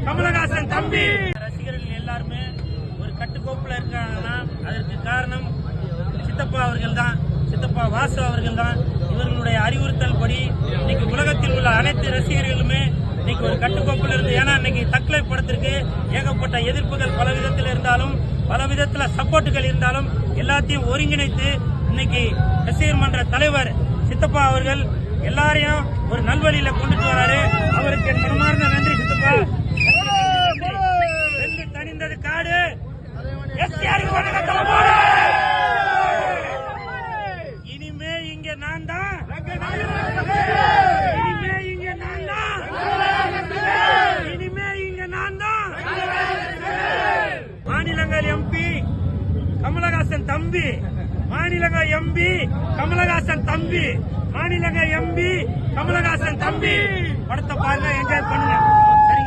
கமலஹாசன் தம்பி. ரசிகர்கள் எல்லாருமே ஒரு கட்டுக்கோப்புல இருக்காங்கன்னா அதற்கு காரணம் சித்தப்பா அவர்கள் தான், சித்தப்பா வாசு அவர்கள் தான். இவர்களுடைய அறிவுறுத்தல் படி இன்னைக்கு உலகத்தில் உள்ள அனைத்து ரசிகர்களுமே இன்னைக்கு ஒரு கட்டுக்கோப்புல இருந்து, ஏன்னா இன்னைக்கு தக்லை படத்திற்கு ஏகப்பட்ட எதிர்ப்புகள் பல விதத்தில் இருந்தாலும் பல விதத்தில் சப்போர்ட்டுகள் இருந்தாலும் எல்லாத்தையும் ஒருங்கிணைத்து இன்னைக்கு ரசிகர் மன்ற தலைவர் சித்தப்பா அவர்கள் எல்லாரையும் ஒரு நல்வழியில கொண்டுட்டு வராரு. அவருக்கு என் மனமார்ந்த நன்றி சித்தப்பா. வெந்து தணிந்தது காடு. இனிமே இங்க நான் தான், இனிமே இங்க நான் தான், இனிமே இங்க நான் தான். மாநிலங்கள் எம்பி கமலஹாசன் தம்பி, மாநிலங்கள் எம்பி கமலஹாசன் தம்பி, மாநிலங்கள் எம்பி கமலஹாசன் தம்பி. படத்தை பாருங்க, என்ஜாய் பண்ணுங்க.